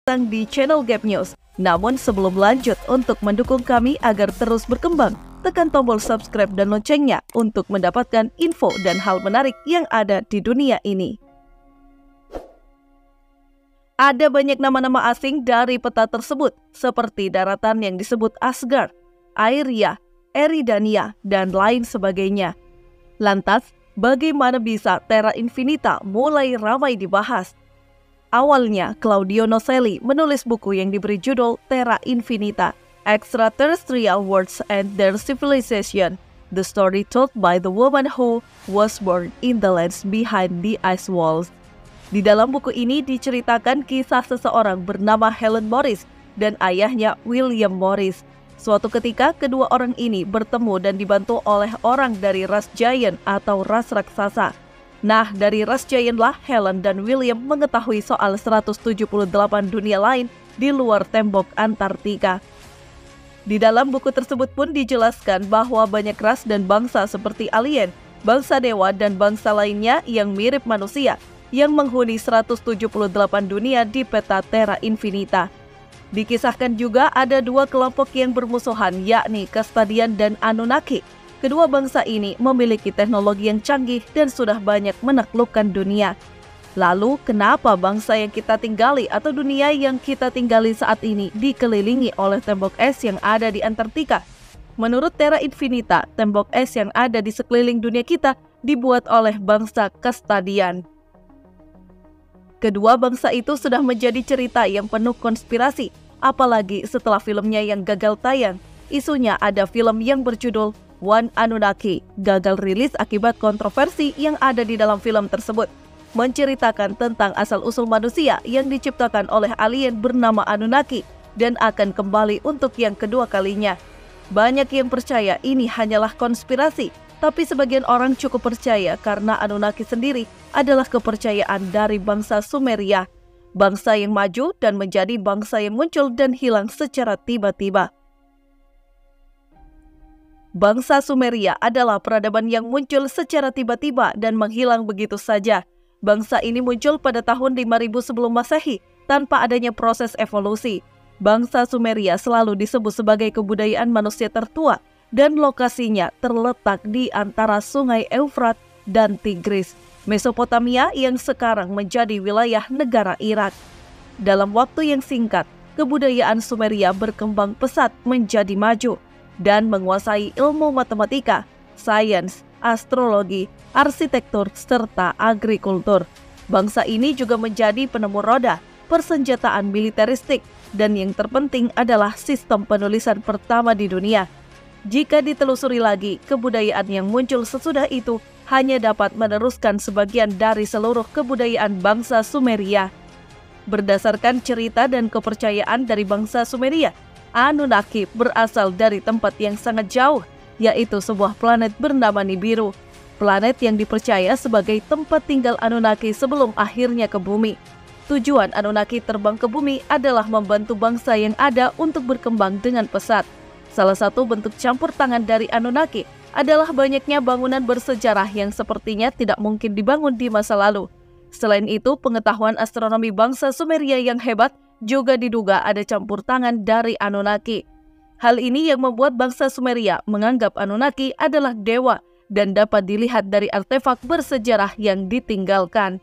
datang di channel Gap News. Namun sebelum lanjut, untuk mendukung kami agar terus berkembang, tekan tombol subscribe dan loncengnya untuk mendapatkan info dan hal menarik yang ada di dunia ini. Ada banyak nama-nama asing dari peta tersebut, seperti daratan yang disebut Asgard, Aeria, Eridania, dan lain sebagainya. Lantas, bagaimana bisa Terra Infinita mulai ramai dibahas? Awalnya, Claudio Nocelli menulis buku yang diberi judul Terra Infinita, Extraterrestrial Worlds and Their Civilization, the story told by the woman who was born in the lands behind the ice walls. Di dalam buku ini diceritakan kisah seseorang bernama Helen Morris dan ayahnya William Morris. Suatu ketika, kedua orang ini bertemu dan dibantu oleh orang dari ras Giant atau ras raksasa. Nah, dari ras Giant-lah Helen dan William mengetahui soal 178 dunia lain di luar tembok Antartika. Di dalam buku tersebut pun dijelaskan bahwa banyak ras dan bangsa seperti alien, bangsa dewa, dan bangsa lainnya yang mirip manusia yang menghuni 178 dunia di peta Terra Infinita. Dikisahkan juga ada dua kelompok yang bermusuhan, yakni Kastadian dan Anunnaki. Kedua bangsa ini memiliki teknologi yang canggih dan sudah banyak menaklukkan dunia. Lalu, kenapa bangsa yang kita tinggali atau dunia yang kita tinggali saat ini dikelilingi oleh tembok es yang ada di Antartika? Menurut Terra Infinita, tembok es yang ada di sekeliling dunia kita dibuat oleh bangsa Kastadian. Kedua bangsa itu sudah menjadi cerita yang penuh konspirasi, apalagi setelah filmnya yang gagal tayang. Isunya ada film yang berjudul One Anunnaki, gagal rilis akibat kontroversi yang ada di dalam film tersebut, menceritakan tentang asal-usul manusia yang diciptakan oleh alien bernama Anunnaki dan akan kembali untuk yang kedua kalinya. Banyak yang percaya ini hanyalah konspirasi, tapi sebagian orang cukup percaya karena Anunnaki sendiri adalah kepercayaan dari bangsa Sumeria, bangsa yang maju dan menjadi bangsa yang muncul dan hilang secara tiba-tiba. Bangsa Sumeria adalah peradaban yang muncul secara tiba-tiba dan menghilang begitu saja. Bangsa ini muncul pada tahun 5000 sebelum Masehi tanpa adanya proses evolusi. Bangsa Sumeria selalu disebut sebagai kebudayaan manusia tertua dan lokasinya terletak di antara Sungai Eufrat dan Tigris, Mesopotamia yang sekarang menjadi wilayah negara Irak. Dalam waktu yang singkat, kebudayaan Sumeria berkembang pesat menjadi maju dan menguasai ilmu matematika, sains, astrologi, arsitektur, serta agrikultur. Bangsa ini juga menjadi penemu roda, persenjataan militeristik, dan yang terpenting adalah sistem penulisan pertama di dunia. Jika ditelusuri lagi, kebudayaan yang muncul sesudah itu hanya dapat meneruskan sebagian dari seluruh kebudayaan bangsa Sumeria. Berdasarkan cerita dan kepercayaan dari bangsa Sumeria, Anunnaki berasal dari tempat yang sangat jauh, yaitu sebuah planet bernama Nibiru, planet yang dipercaya sebagai tempat tinggal Anunnaki sebelum akhirnya ke bumi. Tujuan Anunnaki terbang ke bumi adalah membantu bangsa yang ada untuk berkembang dengan pesat. Salah satu bentuk campur tangan dari Anunnaki adalah banyaknya bangunan bersejarah yang sepertinya tidak mungkin dibangun di masa lalu. Selain itu, pengetahuan astronomi bangsa Sumeria yang hebat juga diduga ada campur tangan dari Anunnaki. Hal ini yang membuat bangsa Sumeria menganggap Anunnaki adalah dewa dan dapat dilihat dari artefak bersejarah yang ditinggalkan.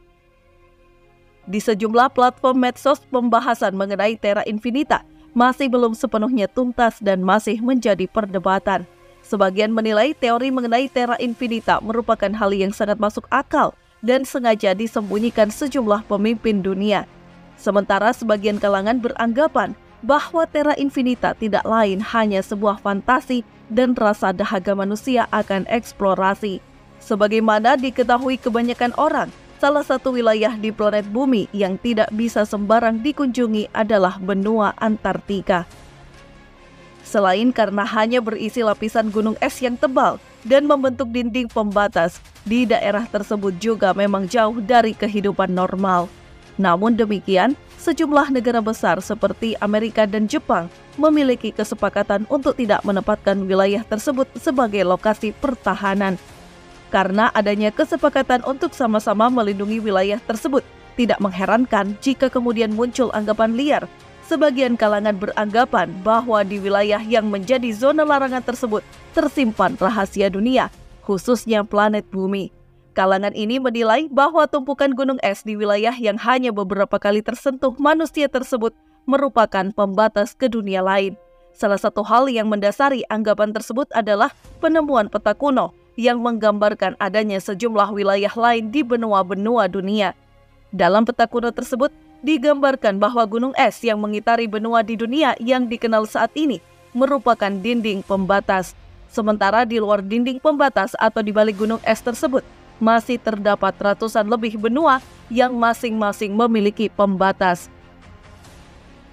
Di sejumlah platform medsos, pembahasan mengenai Terra Infinita masih belum sepenuhnya tuntas dan masih menjadi perdebatan. Sebagian menilai teori mengenai Terra Infinita merupakan hal yang sangat masuk akal dan sengaja disembunyikan sejumlah pemimpin dunia. Sementara sebagian kalangan beranggapan bahwa Terra Infinita tidak lain hanya sebuah fantasi dan rasa dahaga manusia akan eksplorasi. Sebagaimana diketahui kebanyakan orang, salah satu wilayah di planet bumi yang tidak bisa sembarang dikunjungi adalah benua Antartika. Selain karena hanya berisi lapisan gunung es yang tebal dan membentuk dinding pembatas, di daerah tersebut juga memang jauh dari kehidupan normal. Namun demikian, sejumlah negara besar seperti Amerika dan Jepang memiliki kesepakatan untuk tidak menempatkan wilayah tersebut sebagai lokasi pertahanan. Karena adanya kesepakatan untuk sama-sama melindungi wilayah tersebut, Tidak mengherankan jika kemudian muncul anggapan liar. Sebagian kalangan beranggapan bahwa di wilayah yang menjadi zona larangan tersebut tersimpan rahasia dunia, khususnya planet bumi. Kalangan ini menilai bahwa tumpukan gunung es di wilayah yang hanya beberapa kali tersentuh manusia tersebut merupakan pembatas ke dunia lain. Salah satu hal yang mendasari anggapan tersebut adalah penemuan peta kuno yang menggambarkan adanya sejumlah wilayah lain di benua-benua dunia. Dalam peta kuno tersebut, digambarkan bahwa gunung es yang mengitari benua di dunia yang dikenal saat ini merupakan dinding pembatas. Sementara di luar dinding pembatas atau di balik gunung es tersebut, masih terdapat ratusan lebih benua yang masing-masing memiliki pembatas.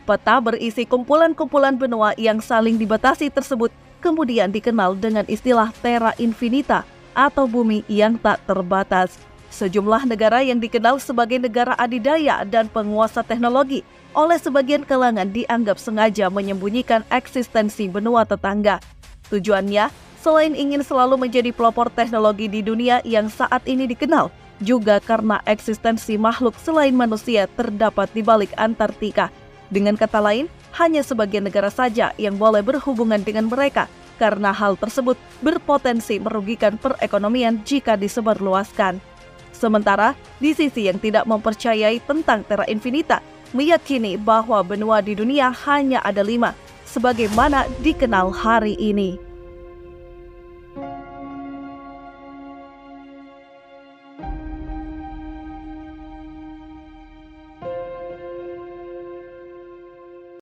Peta berisi kumpulan-kumpulan benua yang saling dibatasi tersebut kemudian dikenal dengan istilah terra infinita atau bumi yang tak terbatas. Sejumlah negara yang dikenal sebagai negara adidaya dan penguasa teknologi oleh sebagian kalangan dianggap sengaja menyembunyikan eksistensi benua tetangga. Tujuannya, selain ingin selalu menjadi pelopor teknologi di dunia yang saat ini dikenal, juga karena eksistensi makhluk selain manusia terdapat di balik Antartika. Dengan kata lain, hanya sebagian negara saja yang boleh berhubungan dengan mereka, karena hal tersebut berpotensi merugikan perekonomian jika disebarluaskan. Sementara, di sisi yang tidak mempercayai tentang terra infinita, meyakini bahwa benua di dunia hanya ada 5, sebagaimana dikenal hari ini.